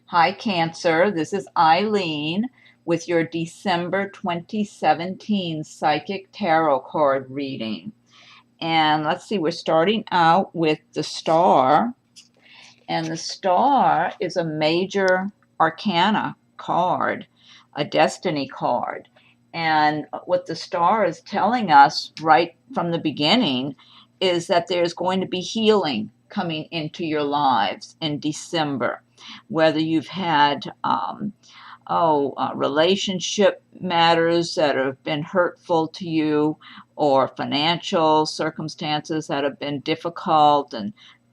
Hi, Cancer. This is Eileen with your December 2017 Psychic Tarot card reading. And let's see, we're starting out with the Star. And the Star is a major arcana card, a destiny card. And what the Star is telling us right from the beginning is that there's going to be healing coming into your lives in December. Whether you've had relationship matters that have been hurtful to you, or financial circumstances that have been difficult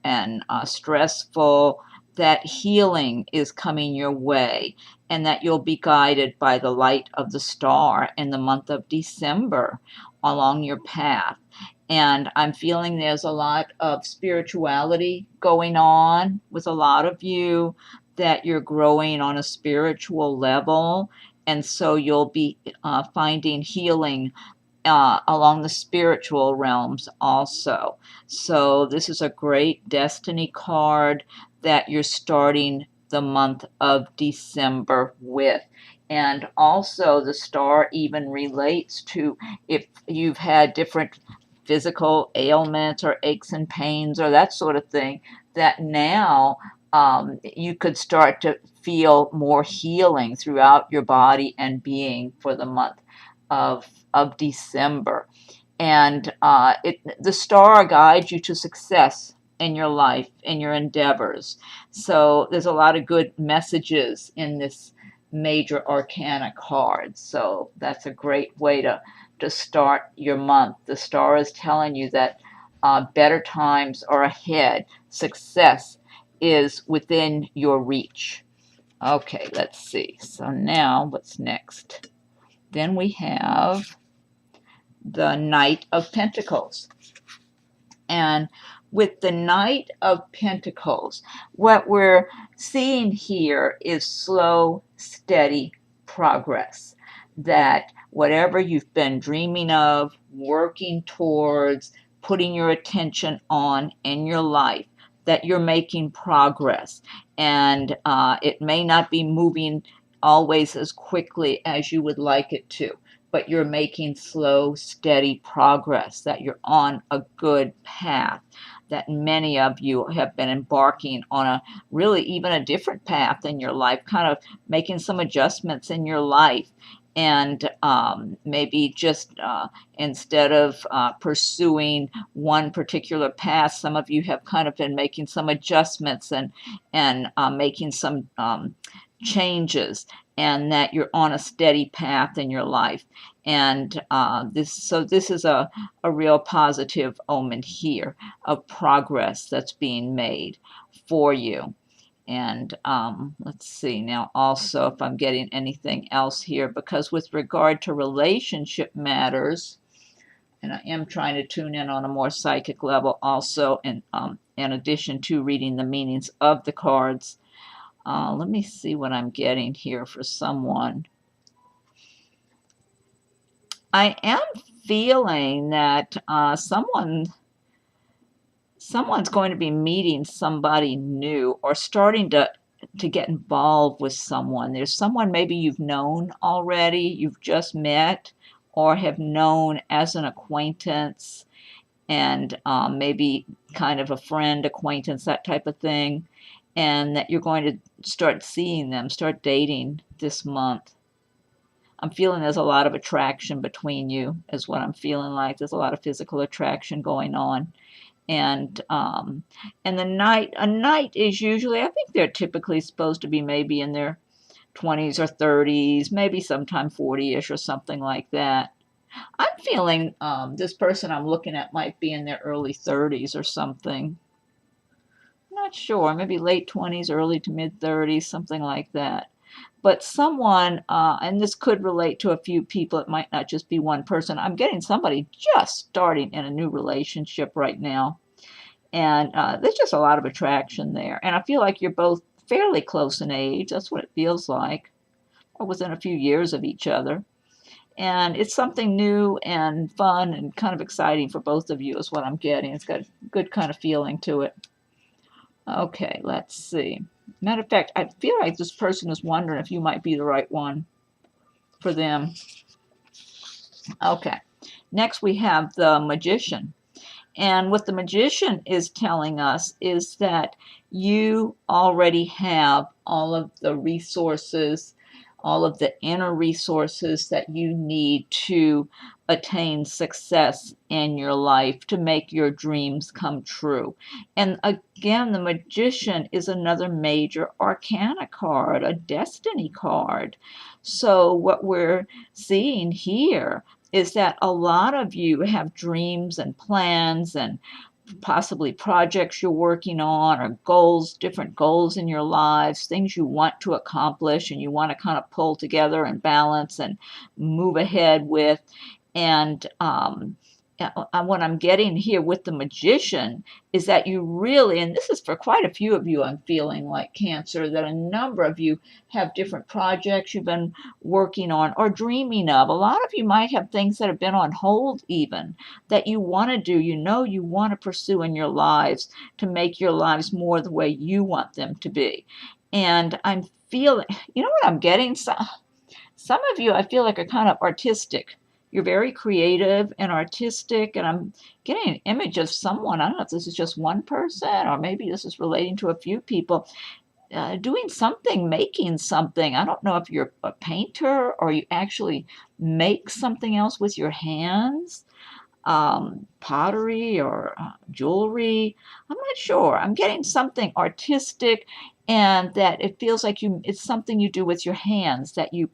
and stressful, that healing is coming your way, and that you'll be guided by the light of the Star in the month of December along your path. And I'm feeling there's a lot of spirituality going on with a lot of you, that you're growing on a spiritual level. And so you'll be finding healing along the spiritual realms also. So this is a great destiny card that you're starting the month of December with. And also the Star even relates to if you've had different physical ailments or aches and pains or that sort of thing, that now you could start to feel more healing throughout your body and being for the month of December. And the Star guides you to success in your life, in your endeavors. So there's a lot of good messages in this major arcana card. So that's a great way to start your month. The Star is telling you that better times are ahead. Success is within your reach. Okay, let's see. So now what's next? Then we have the Knight of Pentacles. And with the Knight of Pentacles, what we're seeing here is slow, steady progress. That whatever you've been dreaming of, working towards, putting your attention on in your life, that you're making progress. And it may not be moving always as quickly as you would like it to, but you're making slow, steady progress, that you're on a good path, that many of you have been embarking on a really even a different path in your life, kind of making some adjustments in your life. And maybe just instead of pursuing one particular path, some of you have kind of been making some adjustments and making some changes, and that you're on a steady path in your life. And this is a real positive omen here of progress that's being made for you. And let's see now also if I'm getting anything else here, because with regard to relationship matters, and I am trying to tune in on a more psychic level also, in addition to reading the meanings of the cards. Let me see what I'm getting here for someone. I am feeling that someone's going to be meeting somebody new, or starting to get involved with someone. There's someone maybe you've known already, you've just met, or have known as an acquaintance, and maybe kind of a friend, acquaintance, that type of thing, and that you're going to start seeing them, start dating this month. I'm feeling there's a lot of attraction between you, is what I'm feeling like. There's a lot of physical attraction going on. And a knight is usually, I think they're typically supposed to be maybe in their 20s or 30s, maybe sometime 40-ish or something like that. I'm feeling this person I'm looking at might be in their early 30s or something. I'm not sure, maybe late 20s, early to mid 30s, something like that. But someone, and this could relate to a few people, it might not just be one person. I'm getting somebody just starting in a new relationship right now. And there's just a lot of attraction there. And I feel like you're both fairly close in age. That's what it feels like, or within a few years of each other. And it's something new and fun and kind of exciting for both of you, is what I'm getting. It's got a good kind of feeling to it. Okay, let's see. Matter of fact, I feel like this person is wondering if you might be the right one for them. Okay. Next, we have the Magician. And what the Magician is telling us is that you already have all of the resources, all of the inner resources that you need to attain success in your life, to make your dreams come true. And again, the Magician is another major arcana card, a destiny card. So what we're seeing here is that a lot of you have dreams and plans and possibly projects you're working on, or goals, different goals in your lives, things you want to accomplish and you want to kind of pull together and balance and move ahead with. And what I'm getting here with the Magician is that you really, and this is for quite a few of you, I'm feeling like, Cancer, that a number of you have different projects you've been working on or dreaming of. A lot of you might have things that have been on hold even, that you want to do, you want to pursue in your lives to make your lives more the way you want them to be. And I'm feeling, what I'm getting? Some of you, I feel like, are kind of artistic. You're very creative and artistic, and I'm getting an image of someone. I don't know if this is just one person or maybe this is relating to a few people, doing something, making something. I don't know if you're a painter or you actually make something else with your hands, pottery or jewelry. I'm not sure. I'm getting something artistic, and that it feels like it's something you do with your hands, that you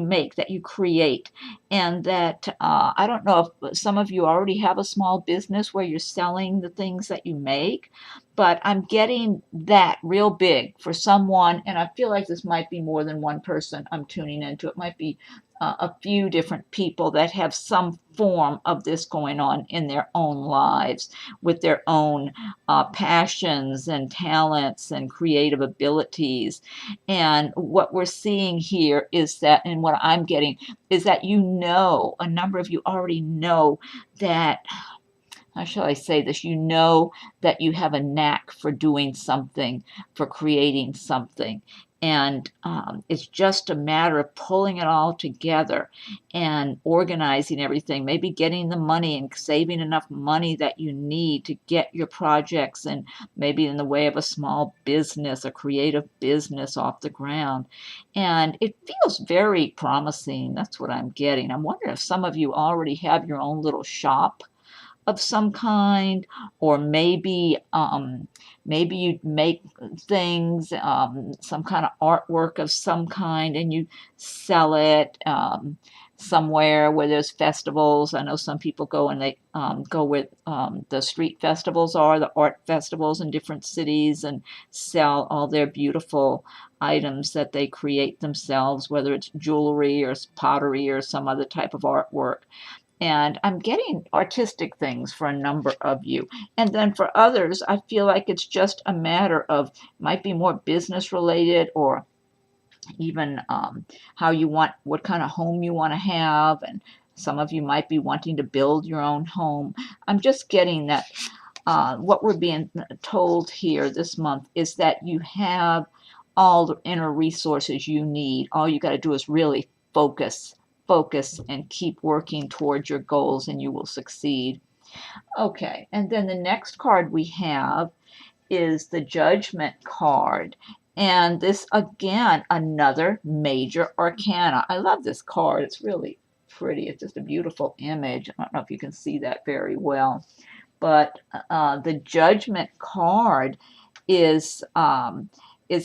make, that you create. And that I don't know if some of you already have a small business where you're selling the things that you make, but I'm getting that real big for someone, and I feel like this might be more than one person I'm tuning into. It might be a few different people that have some form of this going on in their own lives, with their own passions and talents and creative abilities. And what we're seeing here is that, and what I'm getting is that, a number of you already know that, how shall I say this? You know that you have a knack for doing something, for creating something. And it's just a matter of pulling it all together and organizing everything, maybe getting the money and saving enough money that you need to get your projects, and maybe in the way of a small business, a creative business, off the ground. And it feels very promising. That's what I'm getting. I'm wondering if some of you already have your own little shop of some kind, or maybe you make things, some kind of artwork of some kind, and you sell it somewhere where there's festivals. I know some people go and they go where the street festivals are, the art festivals in different cities, and sell all their beautiful items that they create themselves, whether it's jewelry or pottery or some other type of artwork. And I'm getting artistic things for a number of you. And then for others, I feel like it's just a matter of, might be more business related, or even how you want, what kind of home you want to have. And some of you might be wanting to build your own home. I'm just getting that what we're being told here this month is that you have all the inner resources you need. All you got to do is really focus and keep working towards your goals, and you will succeed. Okay, and then the next card we have is the Judgment card. And this, again, another major arcana. I love this card. It's really pretty. It's just a beautiful image. I don't know if you can see that very well. But the Judgment card is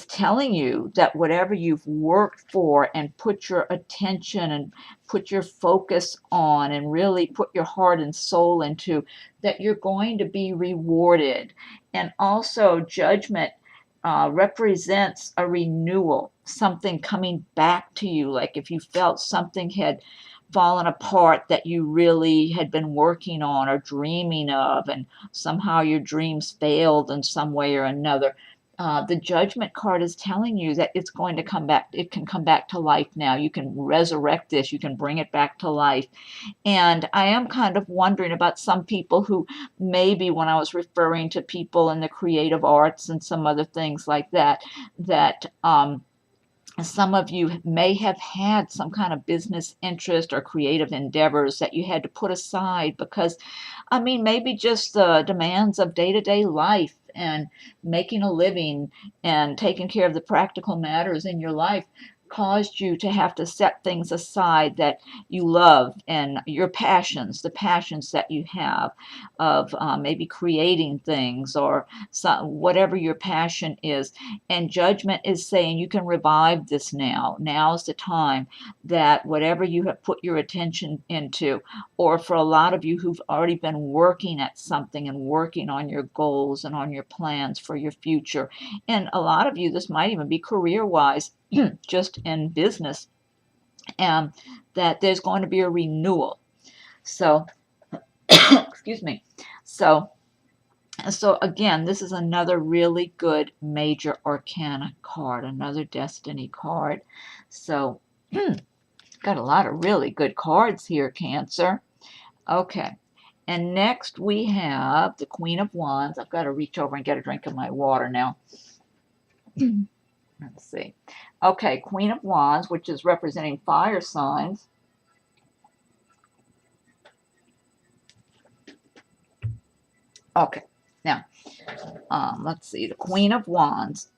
telling you that whatever you've worked for and put your attention and put your focus on and really put your heart and soul into, that you're going to be rewarded. And also, Judgment represents a renewal, something coming back to you. Like if you felt something had fallen apart that you really had been working on or dreaming of, and somehow your dreams failed in some way or another, The Judgment card is telling you that it's going to come back. It can come back to life now. You can resurrect this. You can bring it back to life. And I am kind of wondering about some people who maybe when I was referring to people in the creative arts and some other things like that, that some of you may have had some kind of business interest or creative endeavors that you had to put aside because, I mean, maybe just the demands of day-to-day life and making a living and taking care of the practical matters in your life caused you to have to set things aside that you love and your passions, the passions that you have of maybe creating things or whatever your passion is. And Judgment is saying you can revive this now. Now's the time that whatever you have put your attention into, or for a lot of you who've already been working at something and working on your goals and on your plans for your future, and a lot of you, this might even be career-wise, just in business, that there's going to be a renewal. So, excuse me. So again, this is another really good major arcana card, another destiny card. So, got a lot of really good cards here, Cancer. Okay. And next we have the Queen of Wands. I've got to reach over and get a drink of my water now. Let's see. Okay, Queen of Wands, which is representing fire signs. Okay, now, let's see. The Queen of Wands.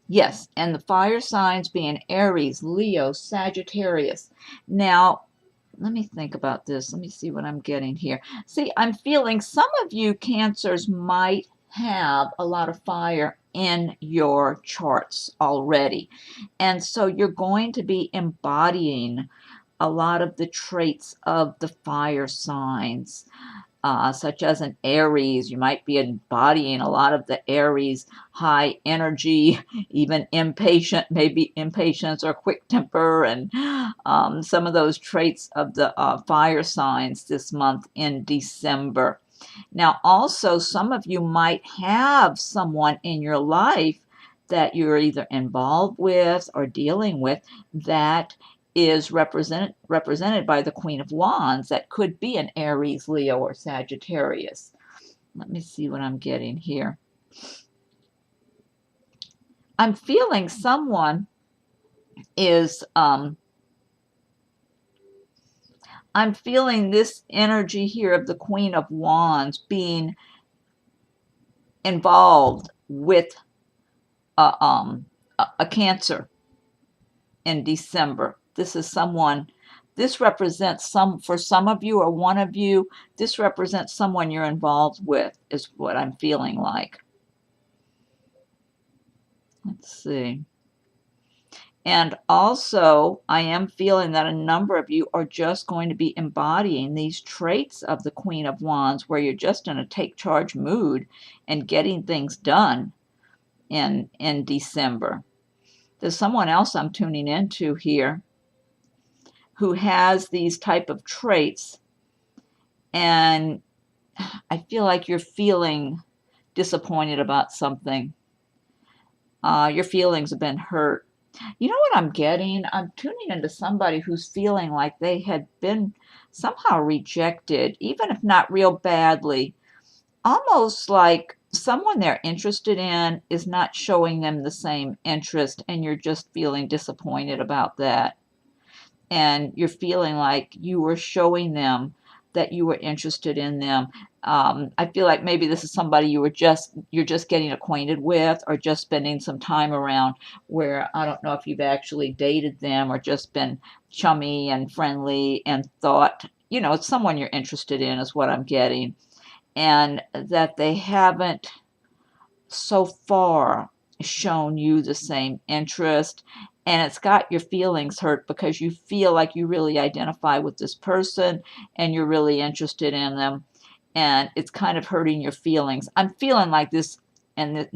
Yes, and the fire signs being Aries, Leo, Sagittarius. Now, let me think about this. Let me see what I'm getting here. See, I'm feeling some of you Cancers might have a lot of fire in your charts already. And so you're going to be embodying a lot of the traits of the fire signs. Such as an Aries, you might be embodying a lot of the Aries high energy, even impatient, maybe impatience or quick temper, and some of those traits of the fire signs this month in December. Now, also, some of you might have someone in your life that you're either involved with or dealing with that is represented by the Queen of Wands. That could be an Aries, Leo, or Sagittarius. Let me see what I'm getting here. I'm feeling someone is, I'm feeling this energy here of the Queen of Wands being involved with a Cancer in December. This is someone, this represents for some of you or one of you, this represents someone you're involved with, is what I'm feeling like. Let's see. And also, I am feeling that a number of you are just going to be embodying these traits of the Queen of Wands, where you're just in a take charge mood and getting things done in December. There's someone else I'm tuning into here who has these type of traits, and I feel like you're feeling disappointed about something. Your feelings have been hurt. You know what I'm getting? I'm tuning into somebody who's feeling like they had been somehow rejected, even if not real badly. Almost like someone they're interested in is not showing them the same interest, and you're just feeling disappointed about that. And you're feeling like you were showing them that you were interested in them. I feel like maybe this is somebody you're just getting acquainted with or just spending some time around, where I don't know if you've actually dated them or just been chummy and friendly and thought, you know, it's someone you're interested in is what I'm getting. And that they haven't so far shown you the same interest, and it's got your feelings hurt because you feel like you really identify with this person and you're really interested in them, and it's kind of hurting your feelings. I'm feeling like this, and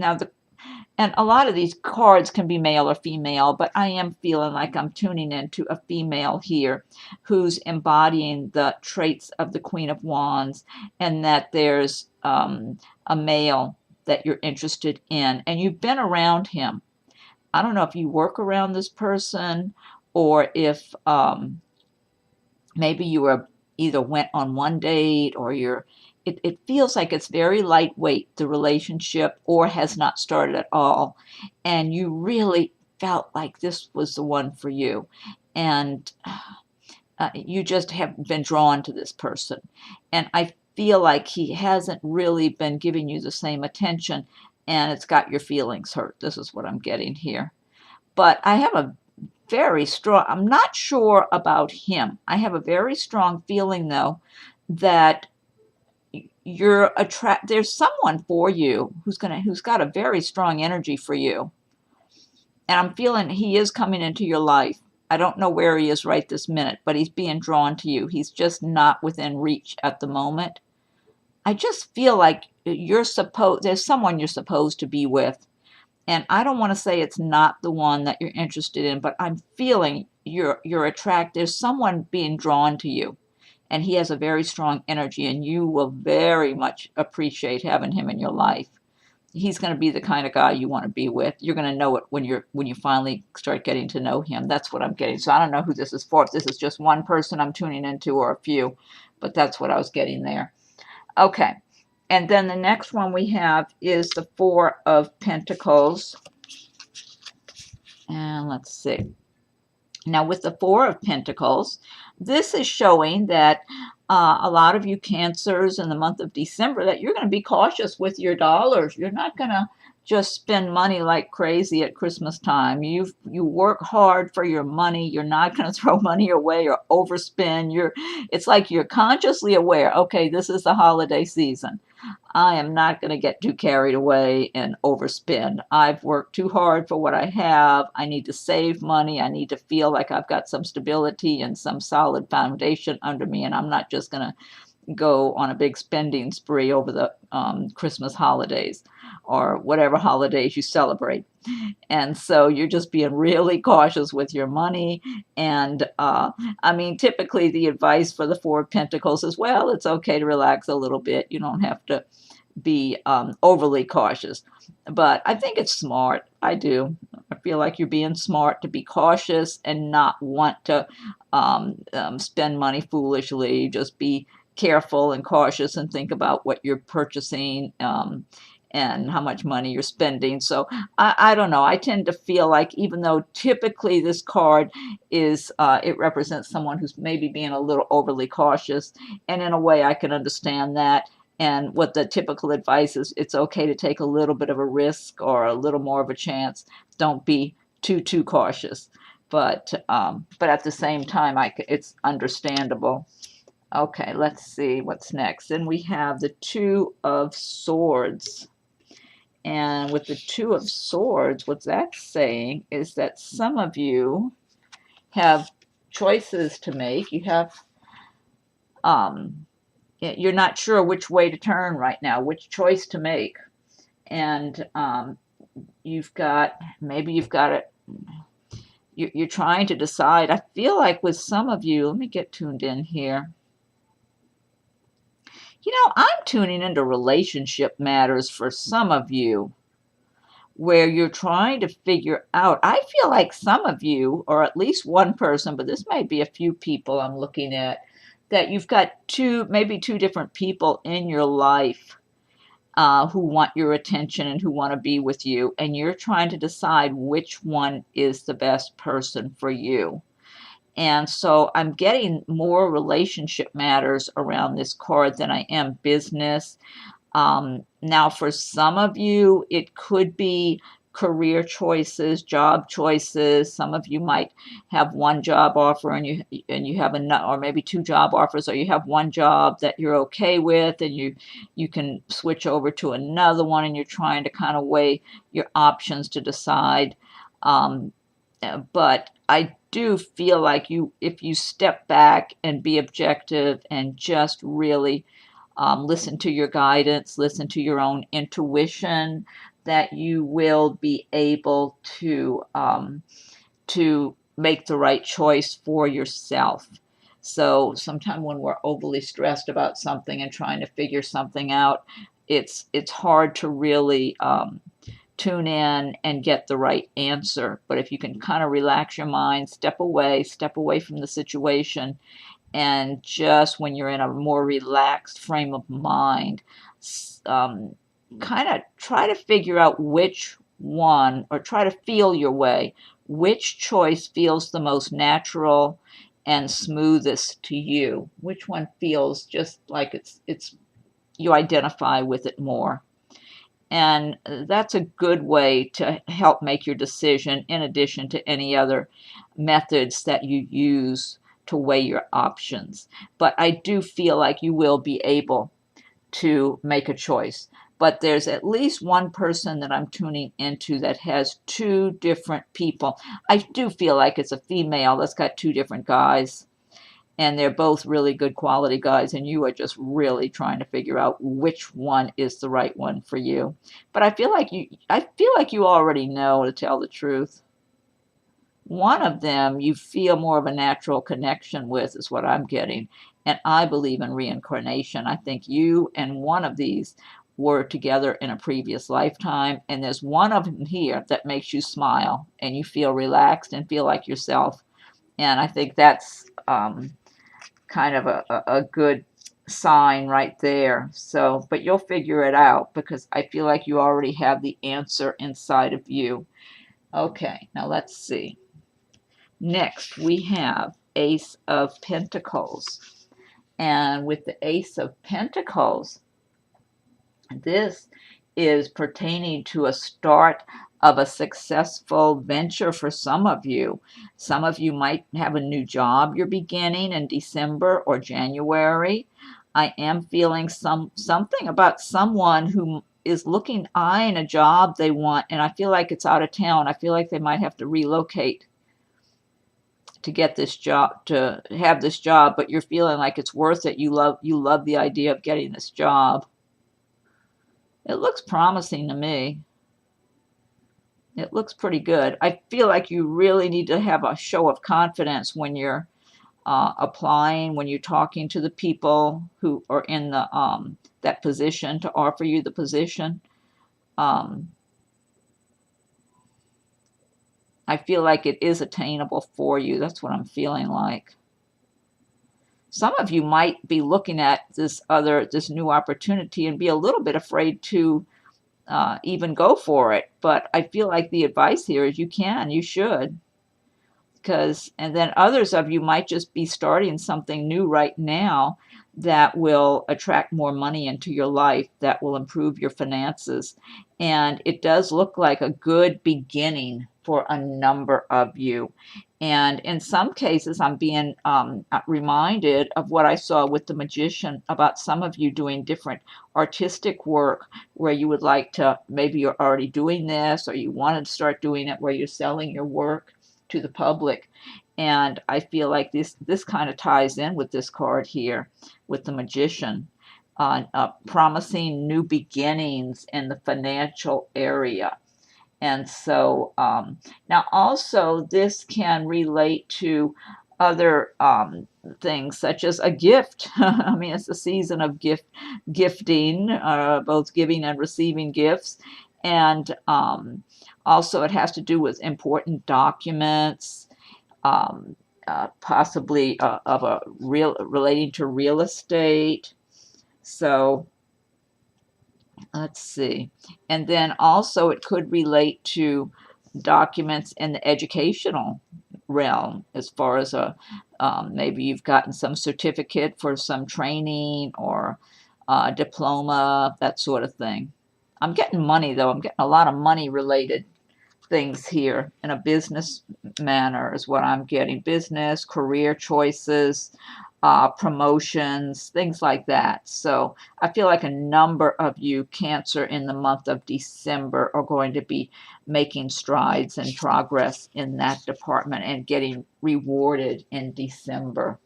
and a lot of these cards can be male or female, but I am feeling like I'm tuning into a female here who's embodying the traits of the Queen of Wands, and that there's a male that you're interested in, and you've been around him. I don't know if you work around this person, or if maybe you were either went on one date, or it feels like it's very lightweight, the relationship, or has not started at all, and you really felt like this was the one for you, and you just have been drawn to this person. And I feel like he hasn't really been giving you the same attention, and it's got your feelings hurt. This is what I'm getting here. But I have a very strong, I'm not sure about him. I have a very strong feeling, though, that there's someone for you who's got a very strong energy for you. And I'm feeling he is coming into your life. I don't know where he is right this minute, but he's being drawn to you. He's just not within reach at the moment. I just feel like there's someone you're supposed to be with. And I don't want to say it's not the one that you're interested in, but I'm feeling you're attracted. There's someone being drawn to you, and he has a very strong energy, and you will very much appreciate having him in your life. He's going to be the kind of guy you want to be with. You're going to know it when you finally start getting to know him. That's what I'm getting. So I don't know who this is for. If this is just one person I'm tuning into, or a few, but that's what I was getting there. Okay. And then the next one we have is the Four of Pentacles. And let's see. Now, with the Four of Pentacles, this is showing that a lot of you Cancers in the month of December, that you're going to be cautious with your dollars. You're not going to just spend money like crazy at Christmas time. You work hard for your money. You're not going to throw money away or overspend. It's like you're consciously aware, okay, this is the holiday season. I am not going to get too carried away and overspend. I've worked too hard for what I have. I need to save money. I need to feel like I've got some stability and some solid foundation under me, and I'm not just going to go on a big spending spree over the Christmas holidays or whatever holidays you celebrate. And so you're just being really cautious with your money. And I mean, typically the advice for the Four of Pentacles is, well, it's okay to relax a little bit. You don't have to be overly cautious. But I think it's smart. I do. I feel like you're being smart to be cautious and not want to spend money foolishly. Just be careful and cautious and think about what you're purchasing and how much money you're spending. So I don't know. I tend to feel like, even though typically this card is, it represents someone who's maybe being a little overly cautious, and in a way I can understand that. And what the typical advice is, it's okay to take a little bit of a risk or a little more of a chance. Don't be too cautious. But at the same time, it's understandable. Okay, let's see what's next. Then we have the Two of Swords. And with the Two of Swords, what that's saying is that some of you have choices to make. You have, you're not sure which way to turn right now, which choice to make. And maybe you've got it. You're trying to decide. I feel like with some of you, let me get tuned in here. You know, I'm tuning into relationship matters for some of you, where you're trying to figure out. I feel like some of you, or at least one person, but this might be a few people I'm looking at, that you've got maybe two different people in your life who want your attention and who want to be with you, and you're trying to decide which one is the best person for you. And so I'm getting more relationship matters around this card than I am business. Now, for some of you, it could be career choices, job choices. Some of you might have one job offer and you have or maybe two job offers, or you have one job that you're okay with and you can switch over to another one, and you're trying to kind of weigh your options to decide. But I do feel like if you step back and be objective and just really listen to your guidance, listen to your own intuition, that you will be able to make the right choice for yourself. So sometimes when we're overly stressed about something and trying to figure something out, it's hard to really tune in and get the right answer. But if you can kind of relax your mind, step away from the situation, and just when you're in a more relaxed frame of mind, kind of try to figure out which one, or try to feel your way, which choice feels the most natural and smoothest to you, which one feels just like it's you identify with it more. And that's a good way to help make your decision, in addition to any other methods that you use to weigh your options. But I do feel like you will be able to make a choice. But there's at least one person that I'm tuning into that has two different people. I do feel like it's a female that's got two different guys, and they're both really good quality guys, and you are just really trying to figure out which one is the right one for you. But I feel like you already know, to tell the truth. One of them you feel more of a natural connection with, is what I'm getting. And I believe in reincarnation. I think you and one of these were together in a previous lifetime, and there's one of them here that makes you smile and you feel relaxed and feel like yourself. And I think that's kind of a good sign right there. So, but you'll figure it out, because I feel like you already have the answer inside of you. Okay, now let's see. Next, we have Ace of Pentacles. And with the Ace of Pentacles, this is pertaining to a start of a successful venture for some of you. Some of you might have a new job you're beginning in December or January. I am feeling something about someone who is eyeing a job they want, and I feel like it's out of town. I feel like they might have to relocate to get this job, to have this job, but you're feeling like it's worth it. You love the idea of getting this job. It looks promising to me. It looks pretty good. I feel like you really need to have a show of confidence when you're applying, when you're talking to the people who are in the that position, to offer you the position. I feel like it is attainable for you. That's what I'm feeling like. Some of you might be looking at this new opportunity and be a little bit afraid to even go for it. But I feel like the advice here is you should. And then others of you might just be starting something new right now that will attract more money into your life, that will improve your finances. And it does look like a good beginning for a number of you. And in some cases, I'm being reminded of what I saw with the magician, about some of you doing different artistic work, where you would like to, maybe you're already doing this, or you wanted to start doing it, where you're selling your work to the public. And I feel like this kind of ties in with this card here, with the magician, promising new beginnings in the financial area. And so now also this can relate to other things, such as a gift. I mean, it's a season of gifting, both giving and receiving gifts. And also it has to do with important documents, possibly relating to real estate. So let's see. And then also it could relate to documents in the educational realm, as far as maybe you've gotten some certificate for some training, or diploma, that sort of thing. I'm getting money, though. I'm getting a lot of money related things here in a business manner, is what I'm getting. Business, career choices, promotions, things like that. So I feel like a number of you, Cancer, in the month of December are going to be making strides and progress in that department and getting rewarded in December.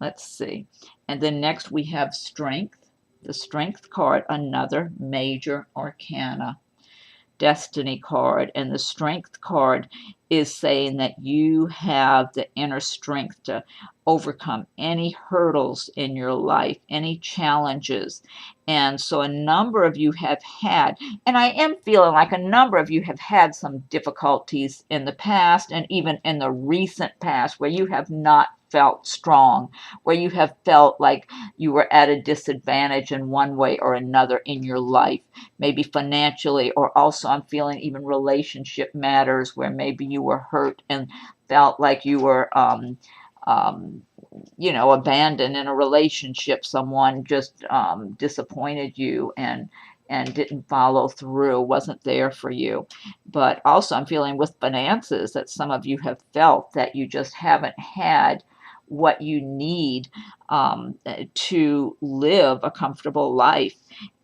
Let's see. And then next we have Strength. The Strength card, another major arcana, Destiny card. And the Strength card is saying that you have the inner strength to overcome any hurdles in your life, any challenges. And so a number of you have had, and I am feeling like a number of you have had some difficulties in the past and even in the recent past where you have not felt strong, where you have felt like you were at a disadvantage in one way or another in your life, maybe financially, or also I'm feeling even relationship matters where maybe you were hurt and felt like you were um, abandoned in a relationship. Someone just disappointed you and didn't follow through, wasn't there for you. But also I'm feeling with finances that some of you have felt that you just haven't had what you need to live a comfortable life.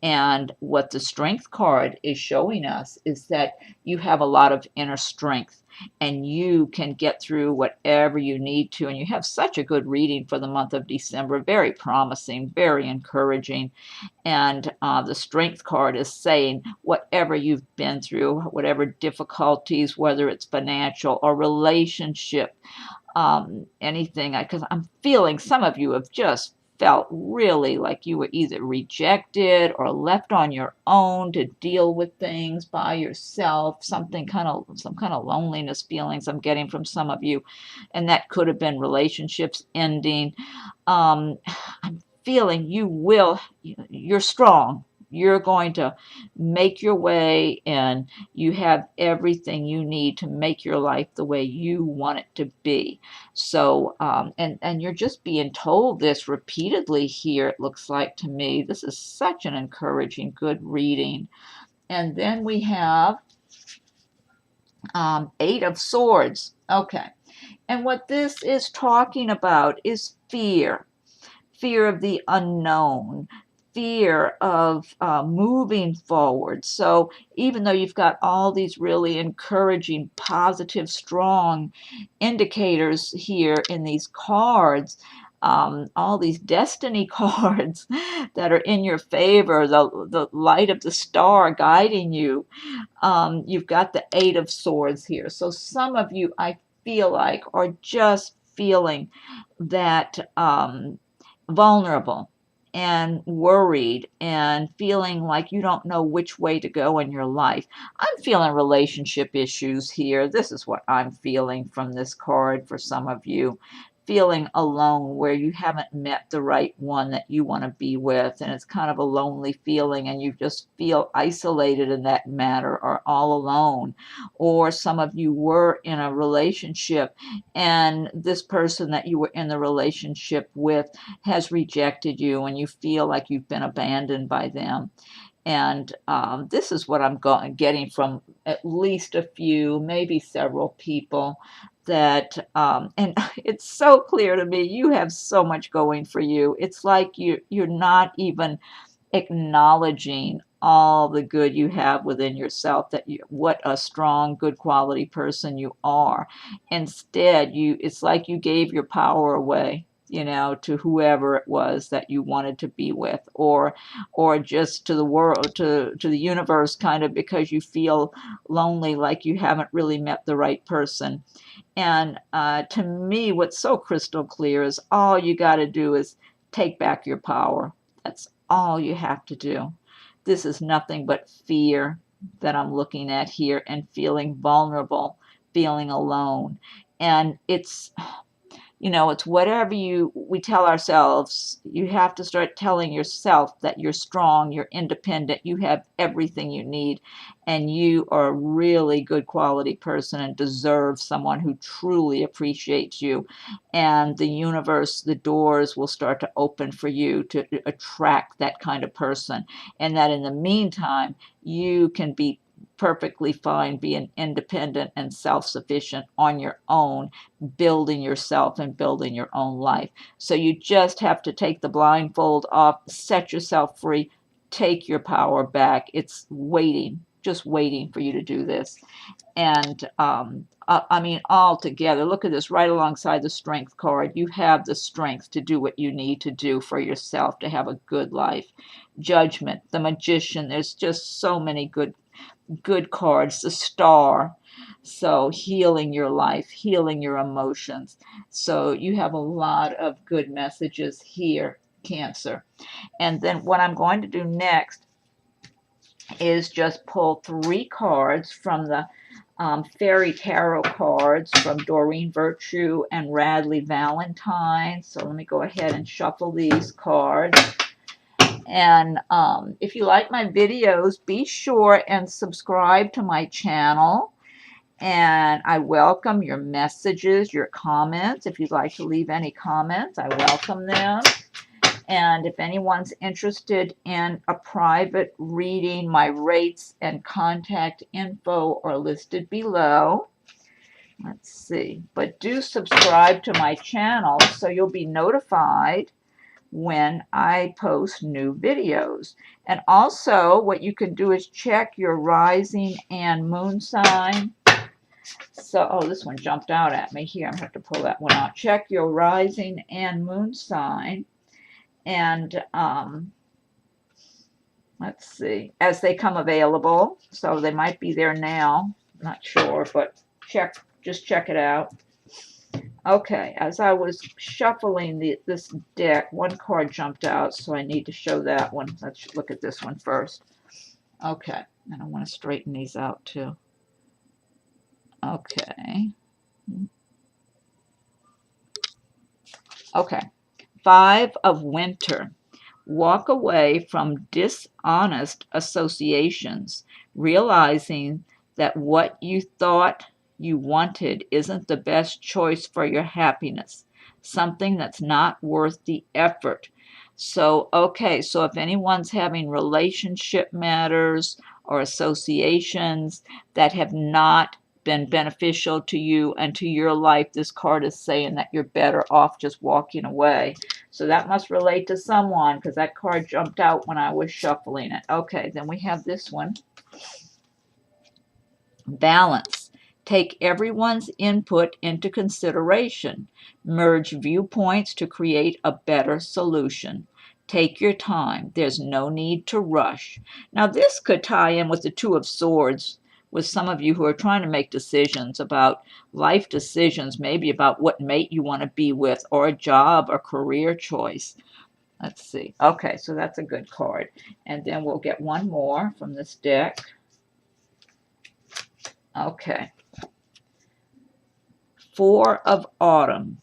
And what the strength card is showing us is that you have a lot of inner strength and you can get through whatever you need to. And you have such a good reading for the month of December, very promising, very encouraging. And the strength card is saying whatever you've been through, whatever difficulties, whether it's financial or relationship, anything, because I'm feeling some of you have just felt really like you were either rejected or left on your own to deal with things by yourself, some kind of loneliness feelings I'm getting from some of you, and that could have been relationships ending. I'm feeling you're strong. You're going to make your way, and you have everything you need to make your life the way you want it to be. So, and you're just being told this repeatedly here, it looks like to me. This is such an encouraging, good reading. And then we have Eight of Swords. Okay. And what this is talking about is fear. Fear of the unknown, fear of moving forward. So even though you've got all these really encouraging, positive, strong indicators here in these cards, all these destiny cards that are in your favor, the light of the star guiding you, you've got the Eight of Swords here. So some of you, I feel like, are just feeling that vulnerable and worried and feeling like you don't know which way to go in your life. I'm feeling relationship issues here. This is what I'm feeling from this card for some of you. Feeling alone where you haven't met the right one that you want to be with, and it's kind of a lonely feeling and you just feel isolated in that matter or all alone. Or some of you were in a relationship and this person that you were in the relationship with has rejected you and you feel like you've been abandoned by them. And this is what I'm getting from at least a few, maybe several people that, and it's so clear to me, you have so much going for you. It's like you're not even acknowledging all the good you have within yourself, that what a strong, good quality person you are. Instead, it's like you gave your power away, to whoever it was that you wanted to be with, or just to the world, to the universe, kind of, because you feel lonely, like you haven't really met the right person. And to me, what's so crystal clear is all you got to do is take back your power. That's all you have to do. This is nothing but fear that I'm looking at here, and feeling vulnerable, feeling alone. And it's whatever we tell ourselves. You have to start telling yourself that you're strong, you're independent, you have everything you need, and you are a really good quality person and deserve someone who truly appreciates you. And the universe, the doors will start to open for you to attract that kind of person. And that in the meantime, you can be perfectly fine being independent and self-sufficient on your own, building yourself and building your own life. So you just have to take the blindfold off, set yourself free, take your power back. It's waiting, just waiting for you to do this. And I mean, all together, look at this, right alongside the strength card. You have the strength to do what you need to do for yourself to have a good life. Judgment, the Magician. There's just so many good cards. The Star, So healing your life, healing your emotions. So you have a lot of good messages here, Cancer. And then what I'm going to do next is just pull 3 cards from the Fairy Tarot cards from Doreen Virtue and Radleigh Valentine. So let me go ahead and shuffle these cards. And if you like my videos, be sure and subscribe to my channel. And I welcome your messages, your comments. If you'd like to leave any comments, I welcome them. And if anyone's interested in a private reading, my rates and contact info are listed below. Let's see. But do subscribe to my channel so you'll be notified when I post new videos. And also, what you can do is check your rising and moon sign. So, oh, this one jumped out at me here. I'm going to have to pull that one out. Check your rising and moon sign. And let's see, as they come available. So they might be there now. I'm not sure, but just check it out. Okay, as I was shuffling this deck, one card jumped out, so I need to show that one. Let's look at this one first. Okay, and I want to straighten these out too. Okay. Okay. 5 of Winter. Walk away from dishonest associations, realizing that what you thought you wanted isn't the best choice for your happiness, something that's not worth the effort. So, okay, so if anyone's having relationship matters or associations that have not been beneficial to you and to your life, this card is saying that you're better off just walking away. So that must relate to someone because that card jumped out when I was shuffling it. Okay, then we have this one. Balance. Take everyone's input into consideration. Merge viewpoints to create a better solution. Take your time. There's no need to rush. Now this could tie in with the Two of Swords with some of you who are trying to make decisions about life decisions, maybe about what mate you want to be with or a job or career choice. Let's see. Okay, so that's a good card. And then we'll get one more from this deck. Okay. 4 of Autumn.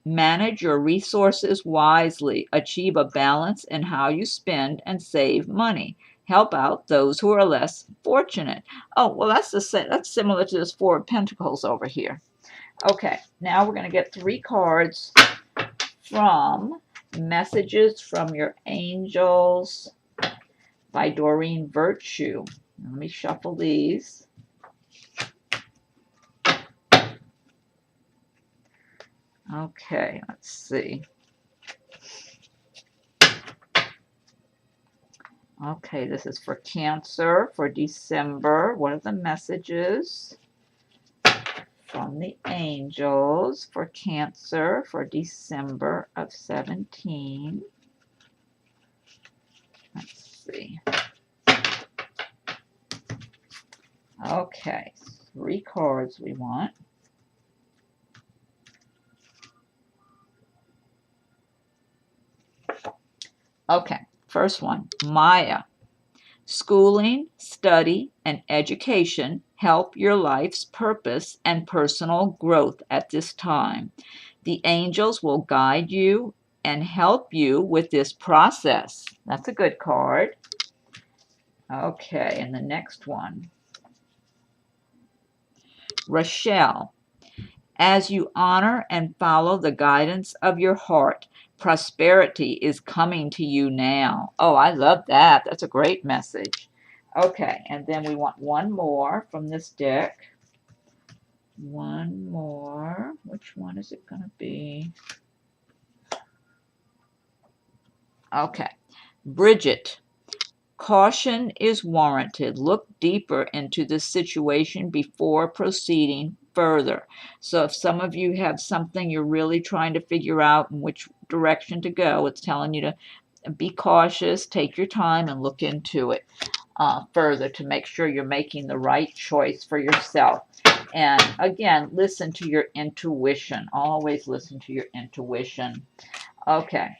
Manage your resources wisely. Achieve a balance in how you spend and save money. Help out those who are less fortunate. Oh, well, that's similar to this 4 of Pentacles over here. Okay, now we're going to get 3 cards from Messages from Your Angels by Doreen Virtue. Let me shuffle these. Okay, let's see. Okay, this is for Cancer for December. What are the messages from the angels for Cancer for December of 17? Let's see. Okay, 3 cards we want. Okay, first one, Maya. Schooling, study, and education help your life's purpose and personal growth at this time. The angels will guide you and help you with this process. That's a good card. Okay, and the next one, Rochelle. As you honor and follow the guidance of your heart, prosperity is coming to you now. Oh, I love that. That's a great message. Okay, and then we want one more from this deck. One more. Which one is it going to be? Okay. Bridget. Caution is warranted. Look deeper into the situation before proceeding further. So if some of you have something you're really trying to figure out in which direction to go, it's telling you to be cautious, take your time, and look into it further to make sure you're making the right choice for yourself. And again, listen to your intuition. Always listen to your intuition. Okay.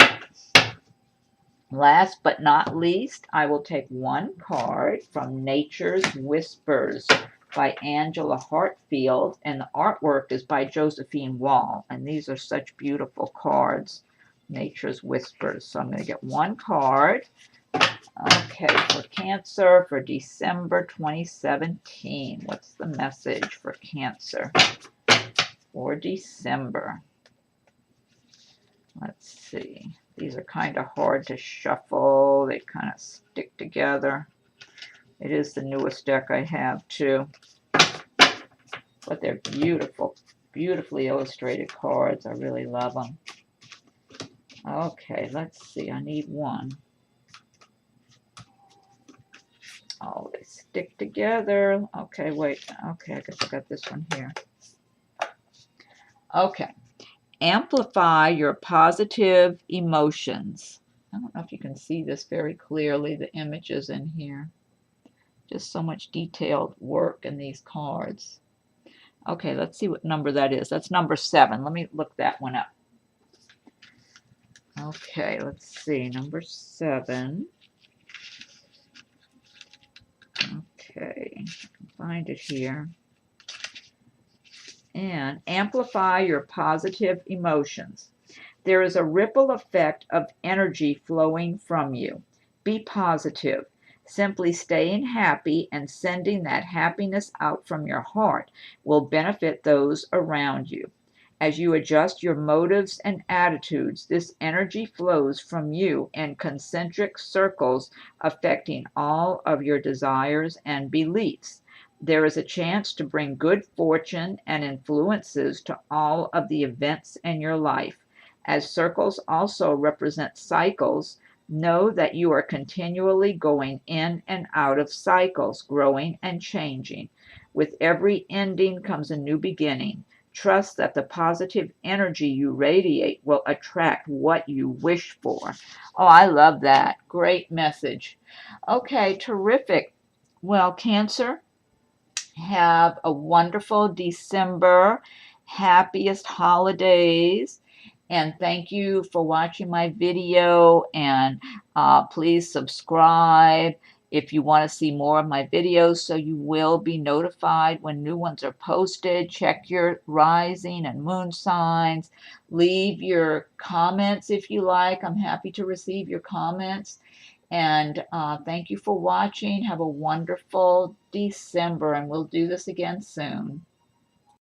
Last but not least, I will take one card from Nature's Whispers by Angela Hartfield, and the artwork is by Josephine Wall. And these are such beautiful cards, Nature's Whispers. So I'm going to get one card. Okay, for Cancer for December 2017. What's the message for Cancer for December? Let's see. These are kind of hard to shuffle. They kind of stick together. It is the newest deck I have too. But they're beautiful, beautifully illustrated cards. I really love them. Okay, let's see. I need one. Oh, they stick together. Okay, wait. Okay, I guess I got this one here. Okay. Amplify your positive emotions. I don't know if you can see this very clearly, the images in here. Just so much detailed work in these cards. Okay, let's see what number that is. That's number 7. Let me look that one up. Okay, let's see. Number 7. Okay, I can find it here. And amplify your positive emotions. There is a ripple effect of energy flowing from you. Be positive. Simply staying happy and sending that happiness out from your heart will benefit those around you. As you adjust your motives and attitudes, this energy flows from you in concentric circles, affecting all of your desires and beliefs. There is a chance to bring good fortune and influences to all of the events in your life. As circles also represent cycles, know that you are continually going in and out of cycles, growing and changing. With every ending comes a new beginning. Trust that the positive energy you radiate will attract what you wish for. Oh, I love that. Great message. Okay, terrific. Well, Cancer, have a wonderful December. Happiest holidays. And thank you for watching my video. And please subscribe if you want to see more of my videos, so you will be notified when new ones are posted. Check your rising and moon signs. Leave your comments if you like. I'm happy to receive your comments. And thank you for watching. Have a wonderful December, and we'll do this again soon.